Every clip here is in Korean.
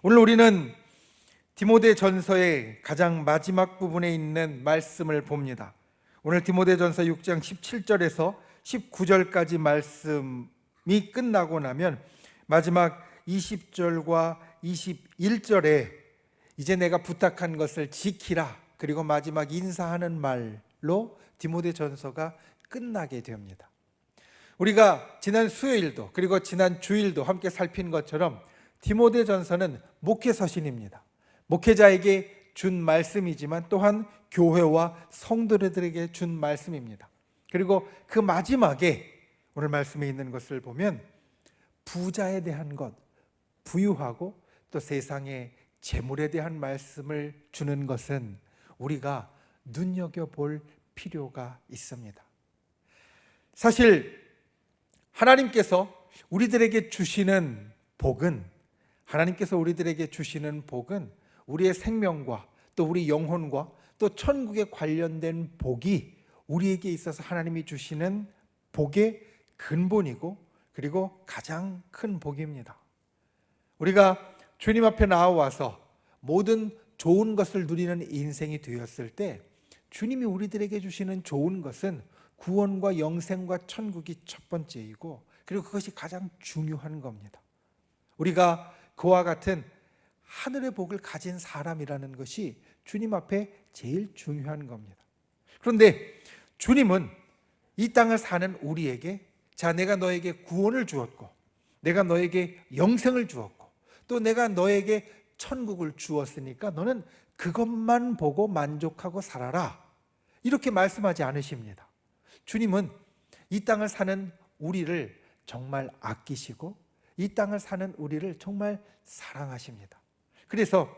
오늘 우리는 디모데전서의 가장 마지막 부분에 있는 말씀을 봅니다. 오늘 디모데전서 6장 17절에서 19절까지 말씀이 끝나고 나면 마지막 20절과 21절에 이제 내가 부탁한 것을 지키라, 그리고 마지막 인사하는 말로 디모데전서가 끝나게 됩니다. 우리가 지난 수요일도 그리고 지난 주일도 함께 살핀 것처럼 디모데전서는 목회서신입니다. 목회자에게 준 말씀이지만 또한 교회와 성도들에게 준 말씀입니다. 그리고 그 마지막에 오늘 말씀에 있는 것을 보면 부자에 대한 것, 부유하고 또 세상의 재물에 대한 말씀을 주는 것은 우리가 눈여겨볼 필요가 있습니다. 사실 하나님께서 우리들에게 주시는 복은 우리의 생명과 또 우리 영혼과 또 천국에 관련된 복이 우리에게 있어서 하나님이 주시는 복의 근본이고 그리고 가장 큰 복입니다. 우리가 주님 앞에 나와서 모든 좋은 것을 누리는 인생이 되었을 때 주님이 우리들에게 주시는 좋은 것은 구원과 영생과 천국이 첫 번째이고 그리고 그것이 가장 중요한 겁니다. 우리가 그와 같은 하늘의 복을 가진 사람이라는 것이 주님 앞에 제일 중요한 겁니다. 그런데 주님은 이 땅을 사는 우리에게 자, 내가 너에게 구원을 주었고 내가 너에게 영생을 주었고 또 내가 너에게 천국을 주었으니까 너는 그것만 보고 만족하고 살아라, 이렇게 말씀하지 않으십니다. 주님은 이 땅을 사는 우리를 정말 아끼시고 이 땅을 사는 우리를 정말 사랑하십니다. 그래서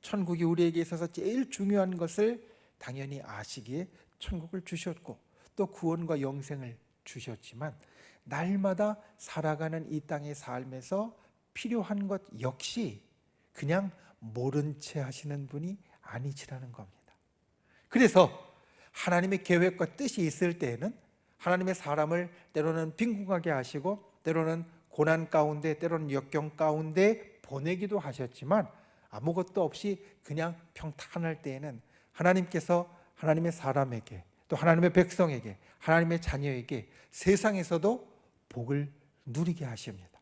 천국이 우리에게 있어서 제일 중요한 것을 당연히 아시기에 천국을 주셨고 또 구원과 영생을 주셨지만 날마다 살아가는 이 땅의 삶에서 필요한 것 역시 그냥 모른 채 하시는 분이 아니시라는 겁니다. 그래서 하나님의 계획과 뜻이 있을 때에는 하나님의 사람을 때로는 빈궁하게 하시고 때로는 고난 가운데 때로는 역경 가운데 보내기도 하셨지만 아무것도 없이 그냥 평탄할 때에는 하나님께서 하나님의 사람에게 또 하나님의 백성에게 하나님의 자녀에게 세상에서도 복을 누리게 하십니다.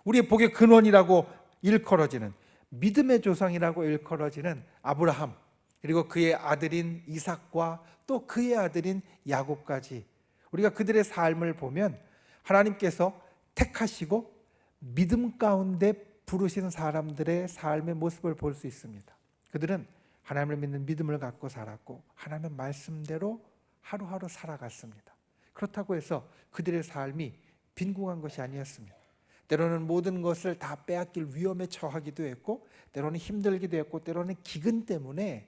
우리의 복의 근원이라고 일컬어지는 믿음의 조상이라고 일컬어지는 아브라함 그리고 그의 아들인 이삭과 또 그의 아들인 야곱까지 우리가 그들의 삶을 보면 하나님께서 택하시고 믿음 가운데 부르신 사람들의 삶의 모습을 볼 수 있습니다. 그들은 하나님을 믿는 믿음을 갖고 살았고 하나님의 말씀대로 하루하루 살아갔습니다. 그렇다고 해서 그들의 삶이 빈궁한 것이 아니었습니다. 때로는 모든 것을 다 빼앗길 위험에 처하기도 했고 때로는 힘들기도 했고 때로는 기근 때문에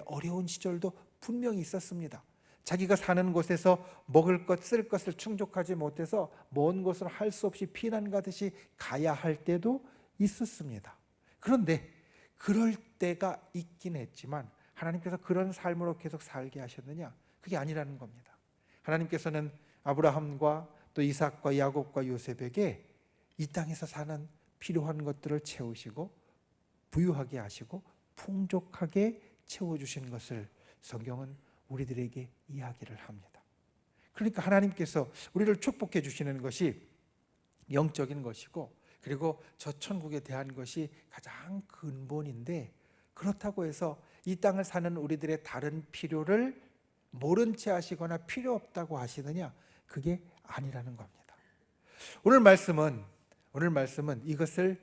어려운 시절도 분명히 있었습니다. 자기가 사는 곳에서 먹을 것, 쓸 것을 충족하지 못해서 먼 곳으로 할 수 없이 피난 가듯이 가야 할 때도 있었습니다. 그런데 그럴 때가 있긴 했지만 하나님께서 그런 삶으로 계속 살게 하셨느냐? 그게 아니라는 겁니다. 하나님께서는 아브라함과 또 이삭과 야곱과 요셉에게 이 땅에서 사는 필요한 것들을 채우시고 부유하게 하시고 풍족하게 채워주신 것을 성경은 우리들에게 이야기를 합니다. 그러니까 하나님께서 우리를 축복해 주시는 것이 영적인 것이고 그리고 저 천국에 대한 것이 가장 근본인데 그렇다고 해서 이 땅을 사는 우리들의 다른 필요를 모른 채 하시거나 필요 없다고 하시느냐? 그게 아니라는 겁니다. 오늘 말씀은 이것을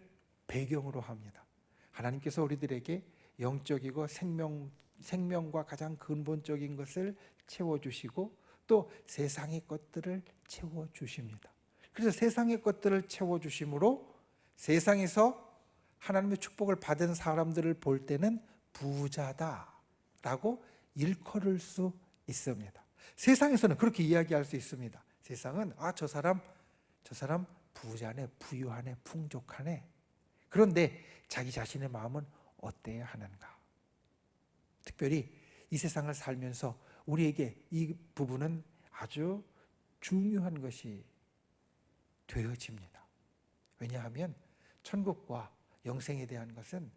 배경으로 합니다. 하나님께서 우리들에게 영적이고 생명과 가장 근본적인 것을 채워주시고 또 세상의 것들을 채워주십니다. 그래서 세상의 것들을 채워주심으로 세상에서 하나님의 축복을 받은 사람들을 볼 때는 부자다라고 일컬을 수 있습니다. 세상에서는 그렇게 이야기할 수 있습니다. 세상은 저 사람 부자네, 부유하네, 풍족하네. 그런데 자기 자신의 마음은 어때야 하는가? 특별히 이 세상을 살면서 우리에게 이 부분은 아주 중요한 것이 되어집니다. 왜냐하면 천국과 영생에 대한 것은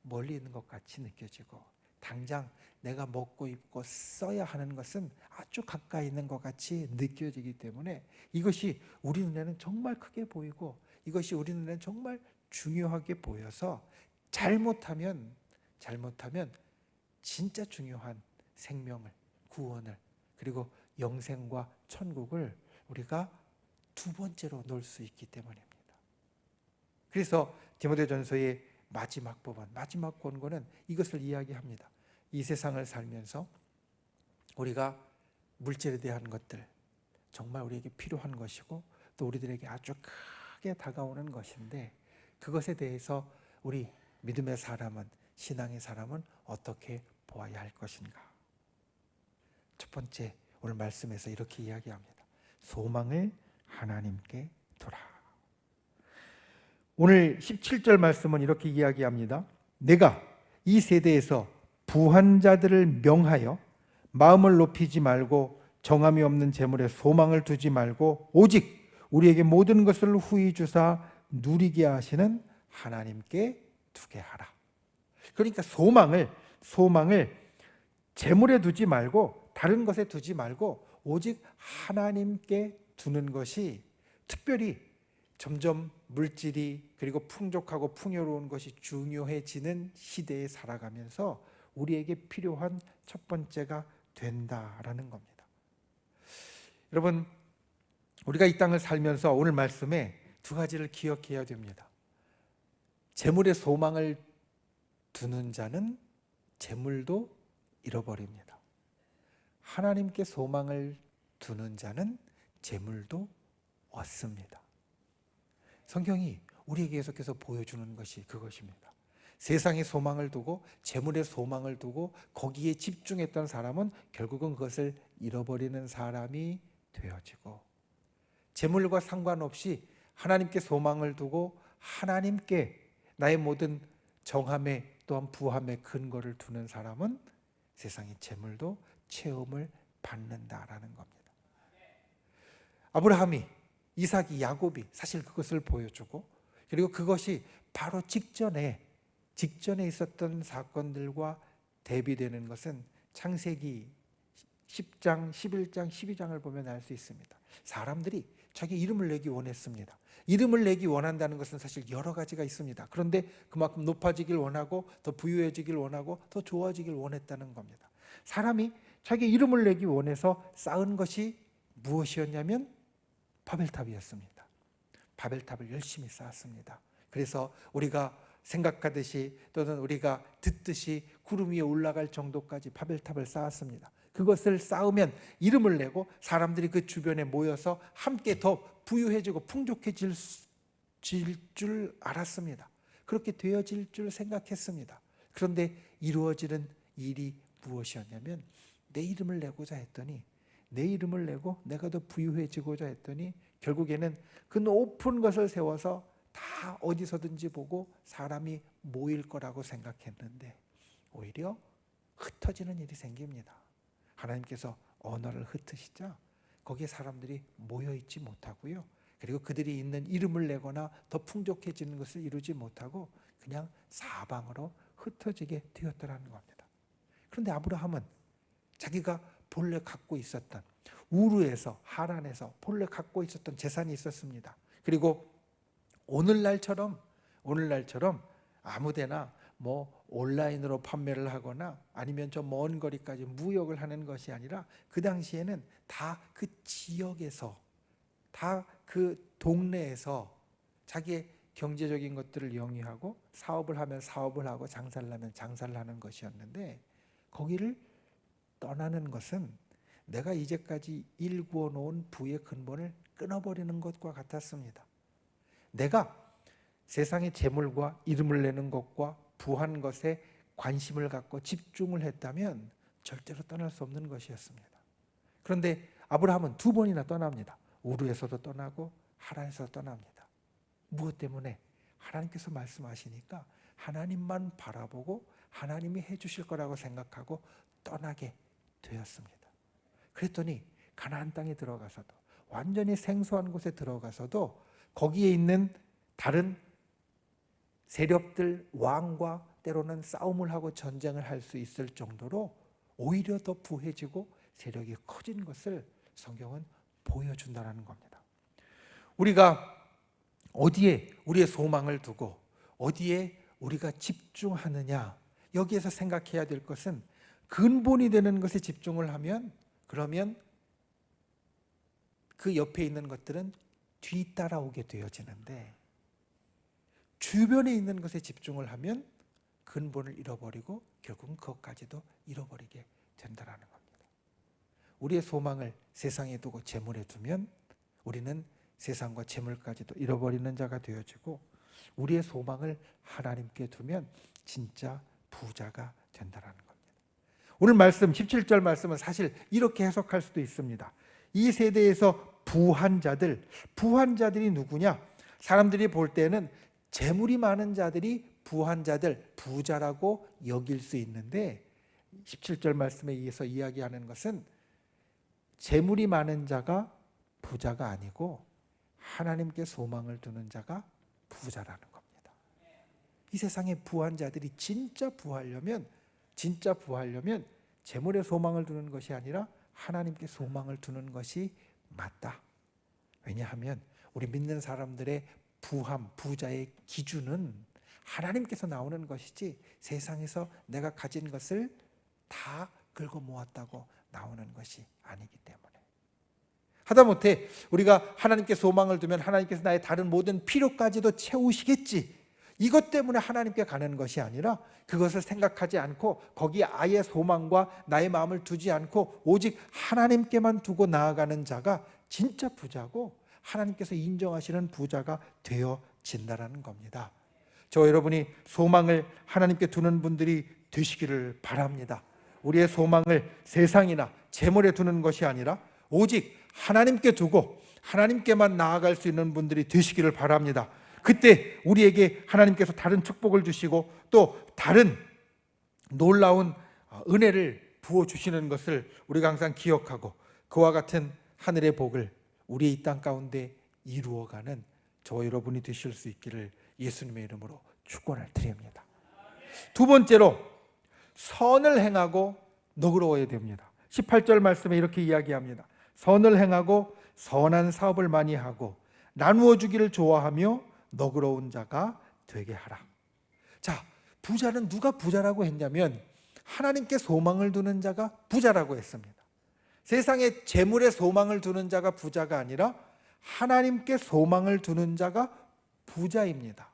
멀리 있는 것 같이 느껴지고 당장 내가 먹고 입고 써야 하는 것은 아주 가까이 있는 것 같이 느껴지기 때문에 이것이 우리 눈에는 정말 크게 보이고 이것이 우리 눈에는 정말 중요하게 보여서 잘못하면 진짜 중요한 생명을, 구원을, 그리고 영생과 천국을 우리가 두 번째로 놓을 수 있기 때문입니다. 그래서 디모데전서의 마지막 부분, 마지막 권고는 이것을 이야기합니다. 이 세상을 살면서 우리가 물질에 대한 것들 정말 우리에게 필요한 것이고 또 우리들에게 아주 크게 다가오는 것인데 그것에 대해서 우리 믿음의 사람은, 신앙의 사람은 어떻게 보아야 할 것인가? 첫 번째 오늘 말씀에서 이렇게 이야기합니다. 소망을 하나님께 두라. 오늘 17절 말씀은 이렇게 이야기합니다. 내가 이 세대에서 부한 자들을 명하여 마음을 높이지 말고 정함이 없는 재물에 소망을 두지 말고 오직 우리에게 모든 것을 후히 주사 누리게 하시는 하나님께 두게 하라. 그러니까 소망을 재물에 두지 말고 다른 것에 두지 말고 오직 하나님께 두는 것이 특별히 점점 물질이 그리고 풍족하고 풍요로운 것이 중요해지는 시대에 살아가면서 우리에게 필요한 첫 번째가 된다라는 겁니다. 여러분, 우리가 이 땅을 살면서 오늘 말씀에 두 가지를 기억해야 됩니다. 재물에 소망을 두는 자는 재물도 잃어버립니다. 하나님께 소망을 두는 자는 재물도 얻습니다. 성경이 우리에게 계속해서 보여주는 것이 그것입니다. 세상에 소망을 두고 재물에 소망을 두고 거기에 집중했던 사람은 결국은 그것을 잃어버리는 사람이 되어지고 재물과 상관없이 하나님께 소망을 두고 하나님께 나의 모든 정함에 또한 부함의 근거를 두는 사람은 세상의 재물도 체험을 받는다라는 겁니다. 아브라함이, 이삭이, 야곱이 사실 그것을 보여주고 그리고 그것이 바로 직전에 있었던 사건들과 대비되는 것은 창세기 10장, 11장, 12장을 보면 알 수 있습니다. 사람들이 자기 이름을 내기 원했습니다. 이름을 내기 원한다는 것은 사실 여러 가지가 있습니다. 그런데 그만큼 높아지길 원하고 더 부유해지길 원하고 더 좋아지길 원했다는 겁니다. 사람이 자기 이름을 내기 원해서 쌓은 것이 무엇이었냐면 바벨탑이었습니다. 바벨탑을 열심히 쌓았습니다. 그래서 우리가 생각하듯이 또는 우리가 듣듯이 구름 위에 올라갈 정도까지 바벨탑을 쌓았습니다. 그것을 쌓으면 이름을 내고 사람들이 그 주변에 모여서 함께 더 부유해지고 풍족해질 줄 알았습니다. 그렇게 되어질 줄 생각했습니다. 그런데 이루어지는 일이 무엇이었냐면 내 이름을 내고자 했더니 내 이름을 내고 내가 더 부유해지고자 했더니 결국에는 그 높은 것을 세워서 다 어디서든지 보고 사람이 모일 거라고 생각했는데 오히려 흩어지는 일이 생깁니다. 하나님께서 언어를 흩으시자 거기에 사람들이 모여있지 못하고요. 그리고 그들이 있는 이름을 내거나 더 풍족해지는 것을 이루지 못하고 그냥 사방으로 흩어지게 되었더라는 겁니다. 그런데 아브라함은 자기가 본래 갖고 있었던 우르에서 하란에서 본래 갖고 있었던 재산이 있었습니다. 그리고 오늘날처럼 아무데나 온라인으로 판매를 하거나 아니면 좀 먼 거리까지 무역을 하는 것이 아니라 그 당시에는 다 그 지역에서 다 그 동네에서 자기의 경제적인 것들을 영위하고 사업을 하면 사업을 하고 장사를 하면 장사를 하는 것이었는데 거기를 떠나는 것은 내가 이제까지 일구어 놓은 부의 근본을 끊어버리는 것과 같았습니다. 내가 세상의 재물과 이름을 내는 것과 부한 것에 관심을 갖고 집중을 했다면 절대로 떠날 수 없는 것이었습니다. 그런데 아브라함은 두 번이나 떠납니다. 우르에서도 떠나고 하란에서도 떠납니다. 무엇 때문에? 하나님께서 말씀하시니까 하나님만 바라보고 하나님이 해주실 거라고 생각하고 떠나게 되었습니다. 그랬더니 가나안 땅에 들어가서도 완전히 생소한 곳에 들어가서도 거기에 있는 다른 세력들, 왕과 때로는 싸움을 하고 전쟁을 할 수 있을 정도로 오히려 더 부해지고 세력이 커진 것을 성경은 보여준다는 겁니다. 우리가 어디에 우리의 소망을 두고 어디에 우리가 집중하느냐, 여기에서 생각해야 될 것은 근본이 되는 것에 집중을 하면, 그러면 그 옆에 있는 것들은 뒤따라오게 되어지는데, 주변에 있는 것에 집중을 하면 근본을 잃어버리고 결국은 그것까지도 잃어버리게 된다는 겁니다. 우리의 소망을 세상에 두고 재물에 두면 우리는 세상과 재물까지도 잃어버리는 자가 되어지고, 우리의 소망을 하나님께 두면 진짜 부자가 된다는 겁니다. 오늘 말씀 17절 말씀은 사실 이렇게 해석할 수도 있습니다. 이 세대에서 부한 자들이 누구냐? 사람들이 볼 때는 재물이 많은 자들이 부한 자들, 부자라고 여길 수 있는데, 17절 말씀에 의해서 이야기하는 것은 재물이 많은 자가 부자가 아니고 하나님께 소망을 두는 자가 부자라는 겁니다. 이 세상의 부한 자들이 진짜 부하려면 재물에 소망을 두는 것이 아니라 하나님께 소망을 두는 것이 맞다. 왜냐하면 우리 믿는 사람들의 부함, 부자의 기준은 하나님께서 나오는 것이지 세상에서 내가 가진 것을 다 긁어 모았다고 나오는 것이 아니기 때문에, 하다못해 우리가 하나님께 소망을 두면 하나님께서 나의 다른 모든 필요까지도 채우시겠지, 이것 때문에 하나님께 가는 것이 아니라 그것을 생각하지 않고 거기에 아예 소망과 나의 마음을 두지 않고 오직 하나님께만 두고 나아가는 자가 진짜 부자고 하나님께서 인정하시는 부자가 되어진다는 겁니다. 저 여러분이 소망을 하나님께 두는 분들이 되시기를 바랍니다. 우리의 소망을 세상이나 재물에 두는 것이 아니라 오직 하나님께 두고 하나님께만 나아갈 수 있는 분들이 되시기를 바랍니다. 그때 우리에게 하나님께서 다른 축복을 주시고 또 다른 놀라운 은혜를 부어주시는 것을 우리가 항상 기억하고, 그와 같은 하늘의 복을 우리의 이 땅 가운데 이루어가는 저와 여러분이 되실 수 있기를 예수님의 이름으로 축원을 드립니다. 두 번째로, 선을 행하고 너그러워야 됩니다. 18절 말씀에 이렇게 이야기합니다. 선을 행하고 선한 사업을 많이 하고 나누어 주기를 좋아하며 너그러운 자가 되게 하라. 자, 부자는 누가 부자라고 했냐면 하나님께 소망을 두는 자가 부자라고 했습니다. 세상에 재물에 소망을 두는 자가 부자가 아니라 하나님께 소망을 두는 자가 부자입니다.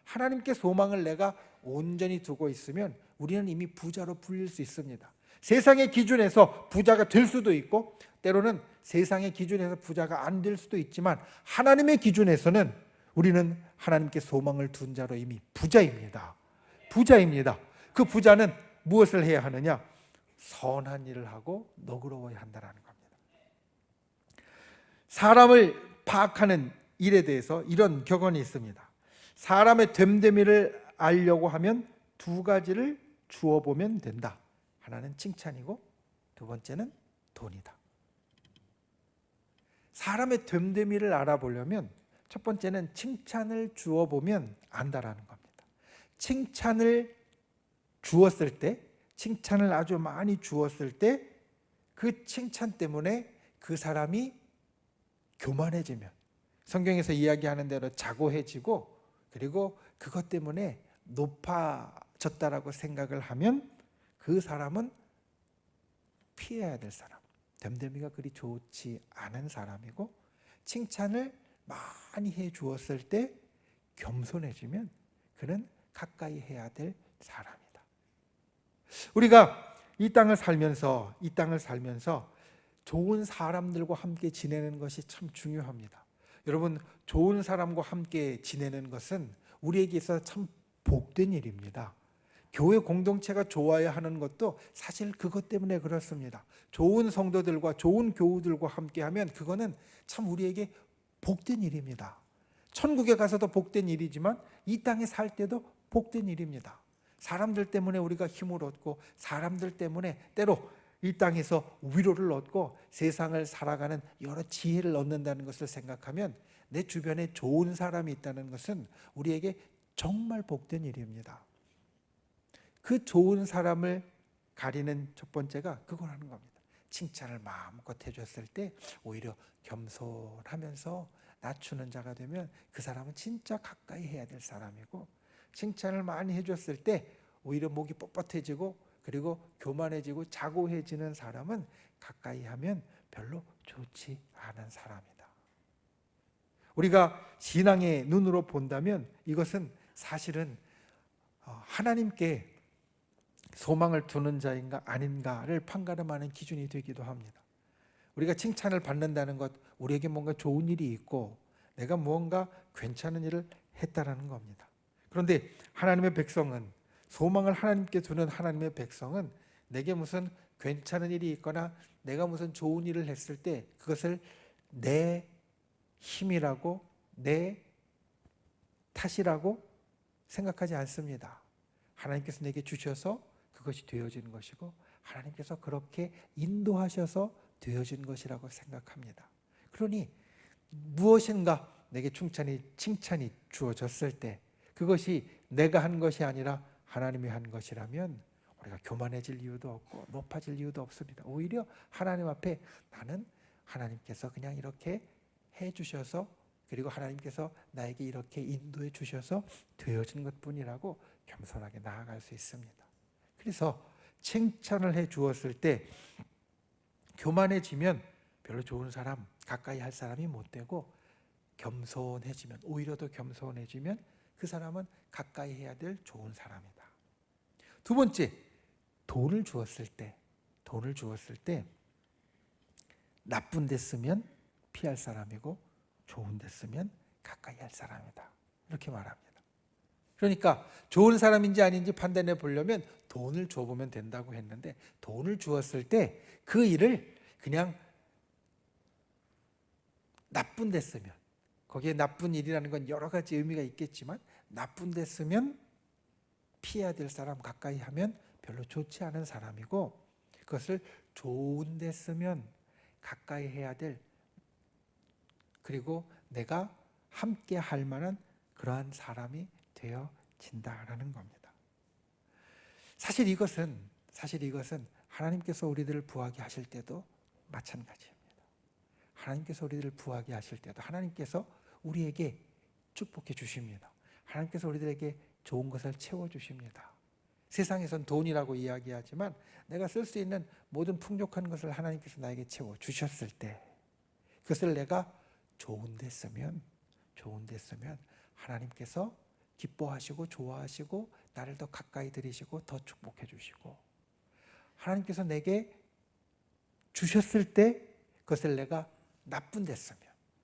하나님께 소망을 내가 온전히 두고 있으면 우리는 이미 부자로 불릴 수 있습니다. 세상의 기준에서 부자가 될 수도 있고 때로는 세상의 기준에서 부자가 안 될 수도 있지만 하나님의 기준에서는 우리는 하나님께 소망을 둔 자로 이미 부자입니다. 그 부자는 무엇을 해야 하느냐? 선한 일을 하고 너그러워야 한다는 겁니다. 사람을 파악하는 일에 대해서 이런 격언이 있습니다. 사람의 됨됨이를 알려고 하면 두 가지를 주어 보면 된다. 하나는 칭찬이고 두 번째는 돈이다. 사람의 됨됨이를 알아보려면 첫 번째는 칭찬을 주어 보면 안다라는 겁니다. 칭찬을 주었을 때, 칭찬을 아주 많이 주었을 때 그 칭찬 때문에 그 사람이 교만해지면, 성경에서 이야기하는 대로 자고해지고 그리고 그것 때문에 높아졌다라고 생각을 하면 그 사람은 피해야 될 사람, 됨됨이가 그리 좋지 않은 사람이고, 칭찬을 많이 해 주었을 때 겸손해지면 그는 가까이 해야 될 사람이다. 우리가 이 땅을 살면서 좋은 사람들과 함께 지내는 것이 참 중요합니다. 여러분, 좋은 사람과 함께 지내는 것은 우리에게 있어서 참 복된 일입니다. 교회 공동체가 좋아야 하는 것도 사실 그것 때문에 그렇습니다. 좋은 성도들과 좋은 교우들과 함께하면 그거는 참 우리에게 복된 일입니다. 천국에 가서도 복된 일이지만 이 땅에 살 때도 복된 일입니다. 사람들 때문에 우리가 힘을 얻고 사람들 때문에 때로 이 땅에서 위로를 얻고 세상을 살아가는 여러 지혜를 얻는다는 것을 생각하면 내 주변에 좋은 사람이 있다는 것은 우리에게 정말 복된 일입니다. 그 좋은 사람을 가리는 첫 번째가 그거라는 겁니다. 칭찬을 마음껏 해줬을 때 오히려 겸손하면서 낮추는 자가 되면 그 사람은 진짜 가까이 해야 될 사람이고, 칭찬을 많이 해줬을 때 오히려 목이 뻣뻣해지고 그리고 교만해지고 자고해지는 사람은 가까이 하면 별로 좋지 않은 사람이다. 우리가 신앙의 눈으로 본다면 이것은 사실은 하나님께 소망을 두는 자인가 아닌가를 판가름하는 기준이 되기도 합니다. 우리가 칭찬을 받는다는 것, 우리에게 뭔가 좋은 일이 있고 내가 무언가 괜찮은 일을 했다라는 겁니다. 그런데 하나님의 백성은, 소망을 하나님께 두는 하나님의 백성은 내게 무슨 괜찮은 일이 있거나 내가 무슨 좋은 일을 했을 때 그것을 내 힘이라고, 내 탓이라고 생각하지 않습니다. 하나님께서 내게 주셔서 그것이 되어진 것이고 하나님께서 그렇게 인도하셔서 되어진 것이라고 생각합니다. 그러니 무엇인가 내게 칭찬이 주어졌을 때 그것이 내가 한 것이 아니라 하나님이 한 것이라면 우리가 교만해질 이유도 없고 높아질 이유도 없습니다. 오히려 하나님 앞에 나는 하나님께서 그냥 이렇게 해주셔서, 그리고 하나님께서 나에게 이렇게 인도해 주셔서 되어진 것뿐이라고 겸손하게 나아갈 수 있습니다. 그래서 칭찬을 해 주었을 때 교만해지면 별로 좋은 사람, 가까이 할 사람이 못 되고, 겸손해지면, 오히려 더 겸손해지면 그 사람은 가까이 해야 될 좋은 사람이다. 두 번째, 돈을 주었을 때 나쁜 데 쓰면 피할 사람이고 좋은 데 쓰면 가까이 할 사람이다. 이렇게 말합니다. 그러니까 좋은 사람인지 아닌지 판단해 보려면 돈을 줘보면 된다고 했는데, 돈을 주었을 때 그 일을 그냥 나쁜 데 쓰면, 거기에 나쁜 일이라는 건 여러 가지 의미가 있겠지만 나쁜 데 쓰면 피해야 될 사람, 가까이 하면 별로 좋지 않은 사람이고, 그것을 좋은 데 쓰면 가까이 해야 될, 그리고 내가 함께 할 만한 그러한 사람이 되어진다라는 겁니다. 사실 이것은 하나님께서 우리들을 부하게 하실 때도 마찬가지입니다. 하나님께서 우리들을 부하게 하실 때도 하나님께서 우리에게 축복해 주십니다. 하나님께서 우리들에게 좋은 것을 채워주십니다. 세상에선 돈이라고 이야기하지만 내가 쓸 수 있는 모든 풍족한 것을 하나님께서 나에게 채워주셨을 때 그것을 내가 좋은 데 쓰면 하나님께서 기뻐하시고 좋아하시고 나를 더 가까이 들이시고 더 축복해 주시고, 하나님께서 내게 주셨을 때 그것을 내가 나쁜 데 쓰면,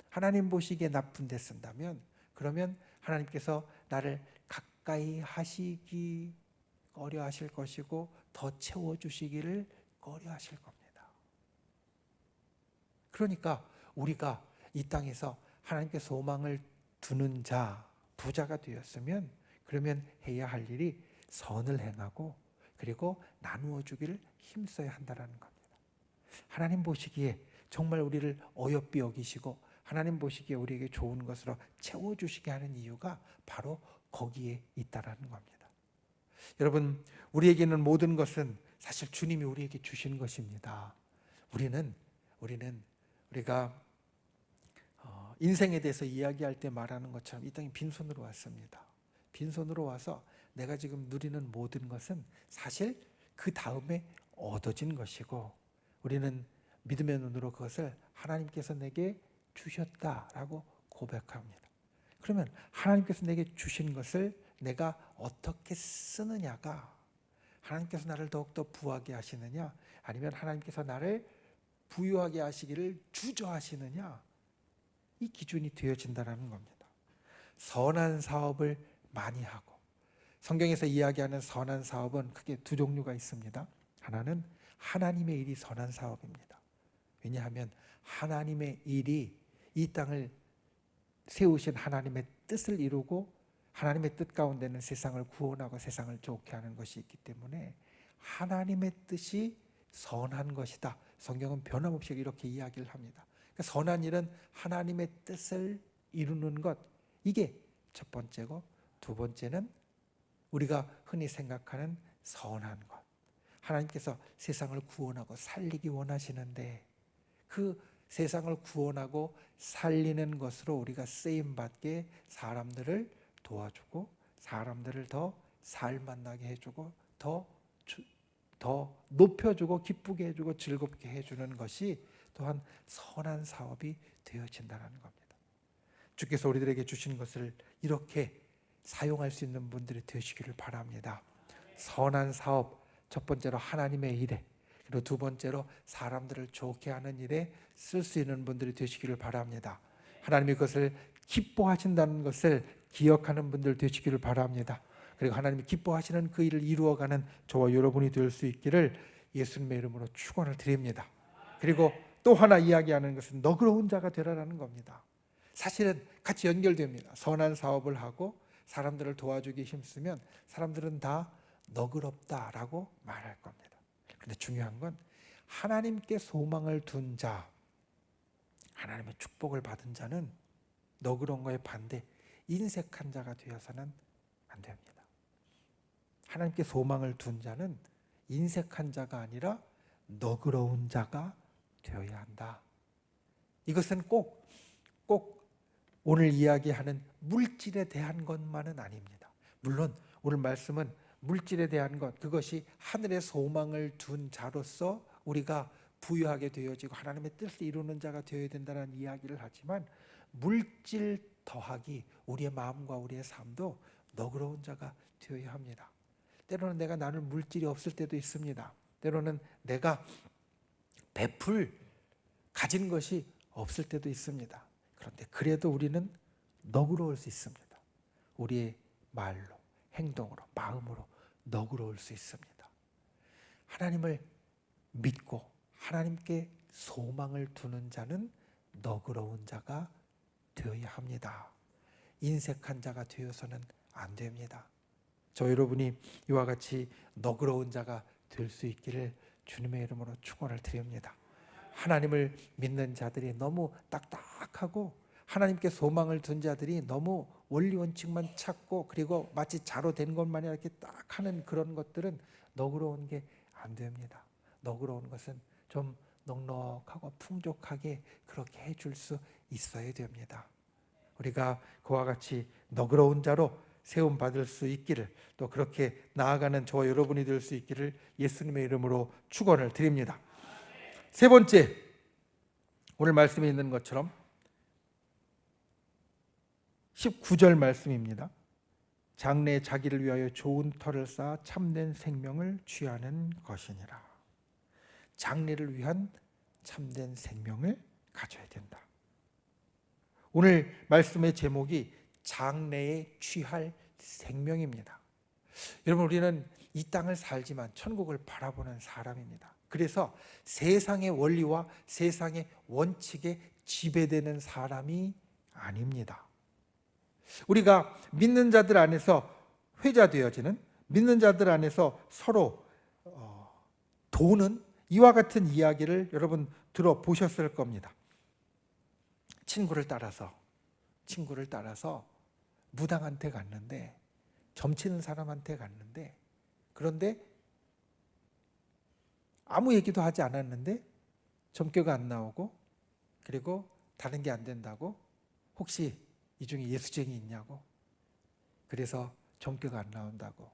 하나님 보시기에 나쁜 데 쓴다면, 그러면 하나님께서 나를 가까이 하시기 꺼려 하실 것이고 더 채워주시기를 꺼려 하실 겁니다. 그러니까 우리가 이 땅에서 하나님께 소망을 두는 자, 부자가 되었으면 그러면 해야 할 일이 선을 행하고 그리고 나누어 주기를 힘써야 한다는 겁니다. 하나님 보시기에 정말 우리를 어여삐 여기시고 하나님 보시기에 우리에게 좋은 것으로 채워주시게 하는 이유가 바로 거기에 있다라는 겁니다. 여러분, 우리에게는 모든 것은 사실 주님이 우리에게 주신 것입니다. 우리가 인생에 대해서 이야기할 때 말하는 것처럼 이 땅에 빈손으로 왔습니다. 빈손으로 와서 내가 지금 누리는 모든 것은 사실 그 다음에 얻어진 것이고, 우리는 믿음의 눈으로 그것을 하나님께서 내게 주셨다라고 고백합니다. 그러면 하나님께서 내게 주신 것을 내가 어떻게 쓰느냐가, 하나님께서 나를 더욱더 부하게 하시느냐 아니면 하나님께서 나를 부유하게 하시기를 주저하시느냐, 이 기준이 되어진다는 겁니다. 선한 사업을 많이 하고, 성경에서 이야기하는 선한 사업은 크게 두 종류가 있습니다. 하나는 하나님의 일이 선한 사업입니다. 왜냐하면 하나님의 일이 이 땅을 세우신 하나님의 뜻을 이루고 하나님의 뜻 가운데는 세상을 구원하고 세상을 좋게 하는 것이 있기 때문에 하나님의 뜻이 선한 것이다. 성경은 변함없이 이렇게 이야기를 합니다. 그러니까 선한 일은 하나님의 뜻을 이루는 것, 이게 첫 번째고, 두 번째는 우리가 흔히 생각하는 선한 것. 하나님께서 세상을 구원하고 살리기 원하시는데 그 세상을 구원하고 살리는 것으로 우리가 쓰임받게 사람들을 도와주고 사람들을 더 살만나게 해주고 더 높여주고 기쁘게 해주고 즐겁게 해주는 것이 또한 선한 사업이 되어진다는 겁니다. 주께서 우리들에게 주신 것을 이렇게 사용할 수 있는 분들이 되시기를 바랍니다. 선한 사업, 첫 번째로 하나님의 일에, 그리고 두 번째로 사람들을 좋게 하는 일에 쓸 수 있는 분들이 되시기를 바랍니다. 하나님이 그것을 기뻐하신다는 것을 기억하는 분들 되시기를 바랍니다. 그리고 하나님이 기뻐하시는 그 일을 이루어가는 저와 여러분이 될 수 있기를 예수님의 이름으로 축원을 드립니다. 그리고 또 하나 이야기하는 것은 너그러운 자가 되라라는 겁니다. 사실은 같이 연결됩니다. 선한 사업을 하고 사람들을 도와주기 힘쓰면 사람들은 다 너그럽다라고 말할 겁니다. 그런데 중요한 건 하나님께 소망을 둔 자, 하나님의 축복을 받은 자는 너그러운 거에 반대 인색한 자가 되어서는 안 됩니다. 하나님께 소망을 둔 자는 인색한 자가 아니라 너그러운 자가 되어야 한다. 이것은 꼭 오늘 이야기하는 물질에 대한 것만은 아닙니다. 물론 오늘 말씀은 물질에 대한 것, 그것이 하늘의 소망을 둔 자로서 우리가 부유하게 되어지고 하나님의 뜻을 이루는 자가 되어야 된다는 이야기를 하지만 물질 더하기 우리의 마음과 우리의 삶도 너그러운 자가 되어야 합니다. 때로는 내가 나눌 물질이 없을 때도 있습니다. 때로는 내가 가진 것이 없을 때도 있습니다. 그런데 그래도 우리는 너그러울 수 있습니다. 우리의 말로, 행동으로, 마음으로 너그러울 수 있습니다. 하나님을 믿고 하나님께 소망을 두는 자는 너그러운 자가 되어야 합니다. 인색한 자가 되어서는 안 됩니다. 저 여러분이 이와 같이 너그러운 자가 될 수 있기를 주님의 이름으로 축원을 드립니다. 하나님을 믿는 자들이 너무 딱딱하고 하나님께 소망을 둔 자들이 너무 원리 원칙만 찾고 그리고 마치 자로 된 것만 이렇게 딱 하는 그런 것들은 너그러운 게 안 됩니다. 너그러운 것은 좀 넉넉하고 풍족하게 그렇게 해줄 수 있어야 됩니다. 우리가 그와 같이 너그러운 자로 세움 받을 수 있기를, 또 그렇게 나아가는 저와 여러분이 될 수 있기를 예수님의 이름으로 축원을 드립니다. 세 번째, 오늘 말씀에 있는 것처럼 19절 말씀입니다. 장래에 자기를 위하여 좋은 터를 쌓아 참된 생명을 취하는 것이니라. 장래를 위한 참된 생명을 가져야 된다. 오늘 말씀의 제목이 장래에 취할 생명입니다. 여러분, 우리는 이 땅을 살지만 천국을 바라보는 사람입니다. 그래서 세상의 원리와 세상의 원칙에 지배되는 사람이 아닙니다. 우리가 믿는 자들 안에서 회자되어지는, 믿는 자들 안에서 서로 도는 이와 같은 이야기를 여러분 들어보셨을 겁니다. 친구를 따라서 무당한테 갔는데, 점치는 사람한테 갔는데, 그런데 아무 얘기도 하지 않았는데 점괘가 안 나오고, 그리고 다른 게 안 된다고, 혹시 이 중에 예수쟁이 있냐고, 그래서 점괘가 안 나온다고,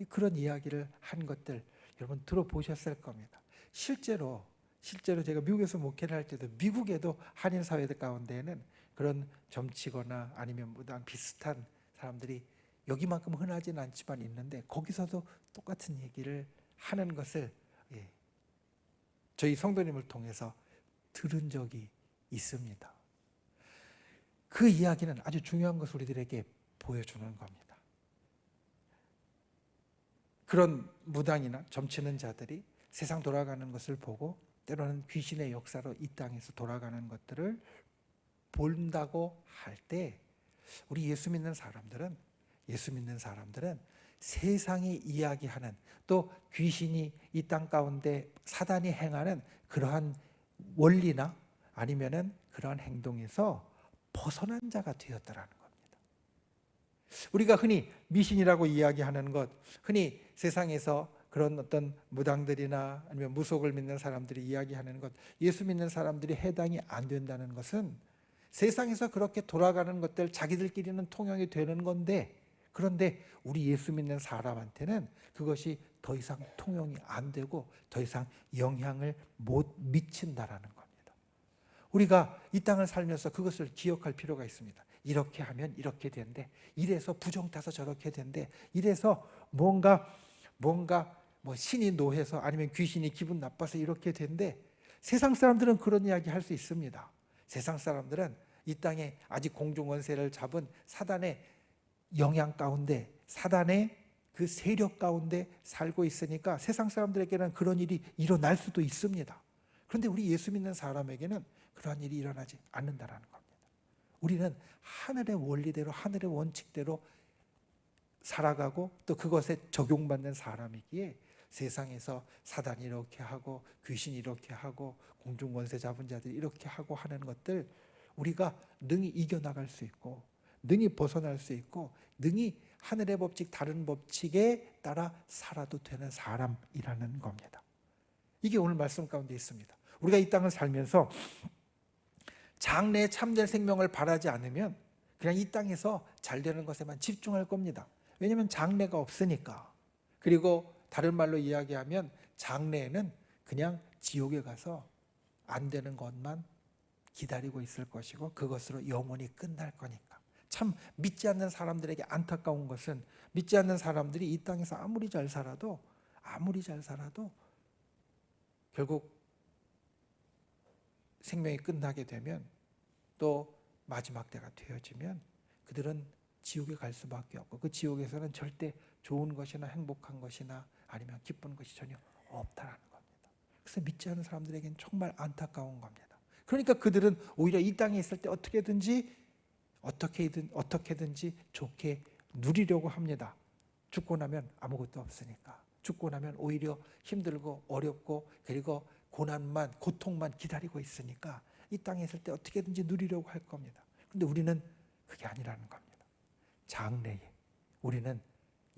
그런 이야기를 한 것들 여러분 들어보셨을 겁니다. 실제로 제가 미국에서 목회를 할 때도 미국에도 한인 사회들 가운데에는 그런 점치거나 아니면 무당 비슷한 사람들이 여기만큼 흔하지는 않지만 있는데, 거기서도 똑같은 얘기를 하는 것을 저희 성도님을 통해서 들은 적이 있습니다. 그 이야기는 아주 중요한 것을 우리들에게 보여주는 겁니다. 그런 무당이나 점치는 자들이 세상 돌아가는 것을 보고 때로는 귀신의 역사로 이 땅에서 돌아가는 것들을 본다고 할 때, 우리 예수 믿는 사람들은 세상이 이야기하는, 또 귀신이 이 땅 가운데 사단이 행하는 그러한 원리나 아니면은 그러한 행동에서 벗어난 자가 되었다라는 겁니다. 우리가 흔히 미신이라고 이야기하는 것, 흔히 세상에서 그런 어떤 무당들이나 아니면 무속을 믿는 사람들이 이야기하는 것, 예수 믿는 사람들이 해당이 안 된다는 것은 세상에서 그렇게 돌아가는 것들 자기들끼리는 통용이 되는 건데, 그런데 우리 예수 믿는 사람한테는 그것이 더 이상 통용이 안 되고 더 이상 영향을 못 미친다라는 겁니다. 우리가 이 땅을 살면서 그것을 기억할 필요가 있습니다. 이렇게 하면 이렇게 된대, 이래서 부정 타서 저렇게 된대, 이래서 뭔가 뭐 신이 노해서 아니면 귀신이 기분 나빠서 이렇게 된대. 세상 사람들은 그런 이야기 할 수 있습니다. 세상 사람들은 이 땅에 아직 공중원세를 잡은 사단의 영향 가운데, 사단의 그 세력 가운데 살고 있으니까 세상 사람들에게는 그런 일이 일어날 수도 있습니다. 그런데 우리 예수 믿는 사람에게는 그러한 일이 일어나지 않는다라는 겁니다. 우리는 하늘의 원리대로, 하늘의 원칙대로 살아가고 또 그것에 적용받는 사람이기에 세상에서 사단이 이렇게 하고 귀신이 이렇게 하고 공중권세 잡은 자들이 이렇게 하고 하는 것들 우리가 능히 이겨나갈 수 있고 능히 벗어날 수 있고 능히 하늘의 법칙 다른 법칙에 따라 살아도 되는 사람이라는 겁니다. 이게 오늘 말씀 가운데 있습니다. 우리가 이 땅을 살면서 장래의 참된 생명을 바라지 않으면 그냥 이 땅에서 잘 되는 것에만 집중할 겁니다. 왜냐하면 장래가 없으니까. 그리고 다른 말로 이야기하면 장래에는 그냥 지옥에 가서 안 되는 것만 기다리고 있을 것이고 그것으로 영원히 끝날 거니까. 참 믿지 않는 사람들에게 안타까운 것은 믿지 않는 사람들이 이 땅에서 아무리 잘 살아도 결국 생명이 끝나게 되면 또 마지막 때가 되어지면 그들은 지옥에 갈 수밖에 없고 그 지옥에서는 절대 좋은 것이나 행복한 것이나 아니면 기쁜 것이 전혀 없다라는 겁니다. 그래서 믿지 않는 사람들에게는 정말 안타까운 겁니다. 그러니까 그들은 오히려 이 땅에 있을 때 어떻게든지 좋게 누리려고 합니다. 죽고 나면 아무것도 없으니까. 죽고 나면 오히려 힘들고 어렵고 그리고 고난만 고통만 기다리고 있으니까 이 땅에 있을 때 어떻게든지 누리려고 할 겁니다. 그런데 우리는 그게 아니라는 겁니다. 장래에 우리는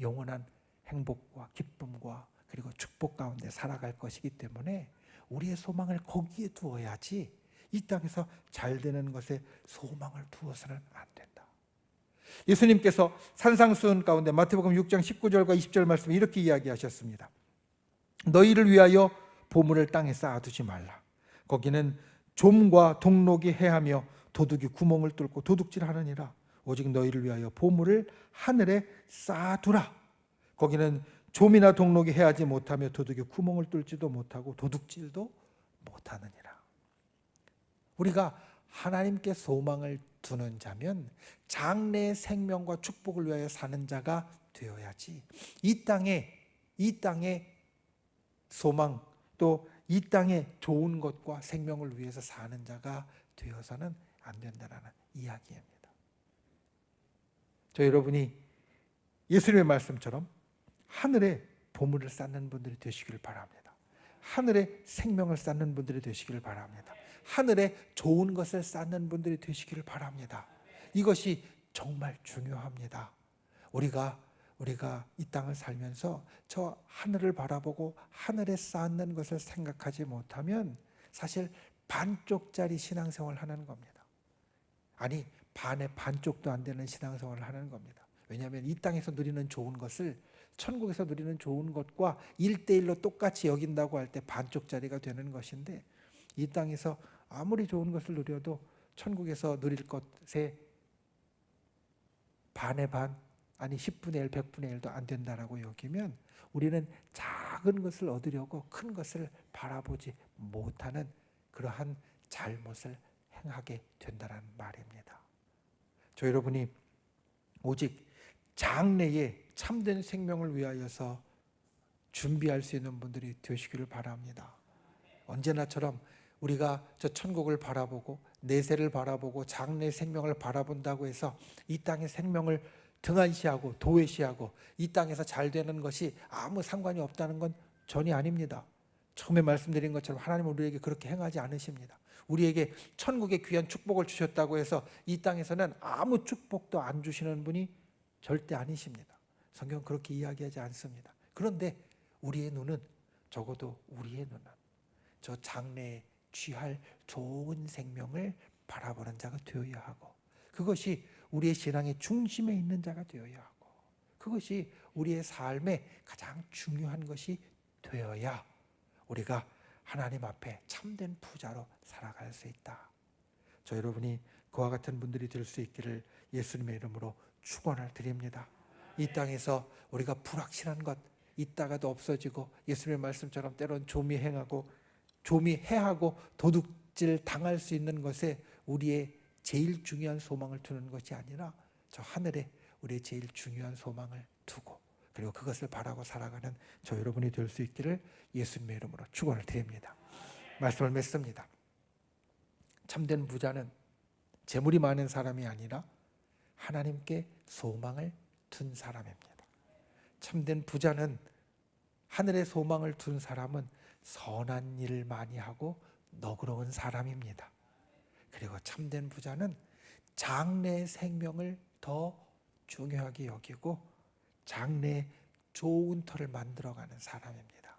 영원한 행복과 기쁨과 그리고 축복 가운데 살아갈 것이기 때문에 우리의 소망을 거기에 두어야지 이 땅에서 잘 되는 것에 소망을 두어서는 안 된다. 예수님께서 산상수훈 가운데 마태복음 6장 19절과 20절 말씀에 이렇게 이야기하셨습니다. 너희를 위하여 보물을 땅에 쌓아두지 말라. 거기는 좀과 동록이 해하며 도둑이 구멍을 뚫고 도둑질하느니라. 오직 너희를 위하여 보물을 하늘에 쌓아두라. 거기는 좀이나 동록이 해하지 못하며 도둑이 구멍을 뚫지도 못하고 도둑질도 못하느니라. 우리가 하나님께 소망을 두는 자면 장래의 생명과 축복을 위하여 사는 자가 되어야지 이 땅의 소망 또 이 땅의 좋은 것과 생명을 위해서 사는 자가 되어서는 안 된다는 이야기입니다. 저 여러분이 예수님의 말씀처럼 하늘에 보물을 쌓는 분들이 되시기를 바랍니다. 하늘에 생명을 쌓는 분들이 되시기를 바랍니다. 하늘에 좋은 것을 쌓는 분들이 되시기를 바랍니다. 이것이 정말 중요합니다. 우리가 이 땅을 살면서 저 하늘을 바라보고 하늘에 쌓는 것을 생각하지 못하면 사실 반쪽짜리 신앙생활을 하는 겁니다. 아니 반의 반쪽도 안 되는 신앙생활을 하는 겁니다. 왜냐하면 이 땅에서 누리는 좋은 것을 천국에서 누리는 좋은 것과 1:1로 똑같이 여긴다고 할 때 반쪽짜리가 되는 것인데 이 땅에서 아무리 좋은 것을 누려도 천국에서 누릴 것의 반의 반 아니 10분의 1, 100분의 1도 안 된다라고 여기면 우리는 작은 것을 얻으려고 큰 것을 바라보지 못하는 그러한 잘못을 행하게 된다는 말입니다. 저 여러분이 오직 장래에 참된 생명을 위하여서 준비할 수 있는 분들이 되시기를 바랍니다. 언제나처럼 우리가 저 천국을 바라보고 내세를 바라보고 장래의 생명을 바라본다고 해서 이 땅의 생명을 등한시하고 도외시하고 이 땅에서 잘 되는 것이 아무 상관이 없다는 건 전혀 아닙니다. 처음에 말씀드린 것처럼 하나님은 우리에게 그렇게 행하지 않으십니다. 우리에게 천국의 귀한 축복을 주셨다고 해서 이 땅에서는 아무 축복도 안 주시는 분이 절대 아니십니다. 성경은 그렇게 이야기하지 않습니다. 그런데 우리의 눈은, 적어도 우리의 눈은 저 장래에 취할 좋은 생명을 바라보는 자가 되어야 하고, 그것이 우리의 신앙의 중심에 있는 자가 되어야 하고, 그것이 우리의 삶의 가장 중요한 것이 되어야 우리가 하나님 앞에 참된 부자로 살아갈 수 있다. 저 여러분이 그와 같은 분들이 될 수 있기를 예수님의 이름으로 축원을 드립니다. 이 땅에서 우리가 불확실한 것 있다가도 없어지고, 예수님의 말씀처럼 때론 조미행하고 조미해하고 도둑질 당할 수 있는 것에 우리의 제일 중요한 소망을 두는 것이 아니라 저 하늘에 우리의 제일 중요한 소망을 두고, 그리고 그것을 바라고 살아가는 저 여러분이 될 수 있기를 예수님의 이름으로 축원을 드립니다. 말씀을 맺습니다. 참된 부자는 재물이 많은 사람이 아니라 하나님께 소망을 둔 사람입니다. 참된 부자는, 하늘에 소망을 둔 사람은 선한 일을 많이 하고 너그러운 사람입니다. 그리고 참된 부자는 장래의 생명을 더 중요하게 여기고 장래에 좋은 터를 만들어가는 사람입니다.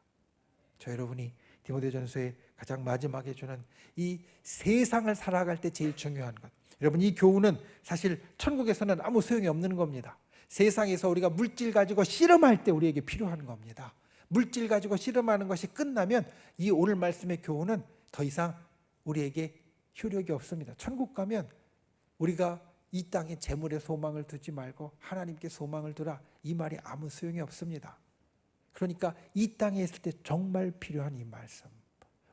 저 여러분이 디모데전서의 가장 마지막에 주는 이 세상을 살아갈 때 제일 중요한 것, 여러분 이 교훈은 사실 천국에서는 아무 소용이 없는 겁니다. 세상에서 우리가 물질 가지고 씨름할 때 우리에게 필요한 겁니다. 물질 가지고 씨름하는 것이 끝나면 이 오늘 말씀의 교훈은 더 이상 우리에게 효력이 없습니다. 천국 가면 우리가 이 땅에 재물에 소망을 두지 말고 하나님께 소망을 두라, 이 말이 아무 소용이 없습니다. 그러니까 이 땅에 있을 때 정말 필요한 이 말씀,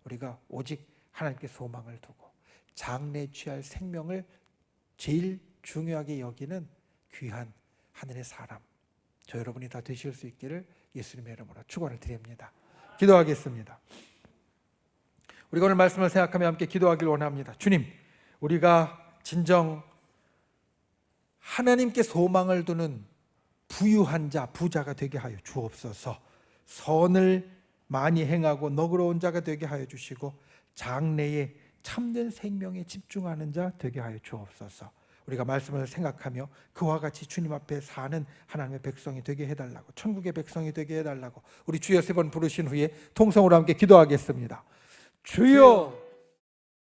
우리가 오직 하나님께 소망을 두고 장래에 취할 생명을 제일 중요하게 여기는 귀한 하늘의 사람, 저 여러분이 다 되실 수 있기를 예수님의 이름으로 축원을 드립니다. 기도하겠습니다. 우리가 오늘 말씀을 생각하며 함께 기도하길 원합니다. 주님, 우리가 진정 하나님께 소망을 두는 부유한 자, 부자가 되게 하여 주옵소서. 선을 많이 행하고 너그러운 자가 되게 하여 주시고 장래에 참된 생명에 집중하는 자 되게 하여 주옵소서. 우리가 말씀을 생각하며 그와 같이 주님 앞에 사는 하나님의 백성이 되게 해달라고, 천국의 백성이 되게 해달라고 우리 주여 세 번 부르신 후에 통성으로 함께 기도하겠습니다. 주여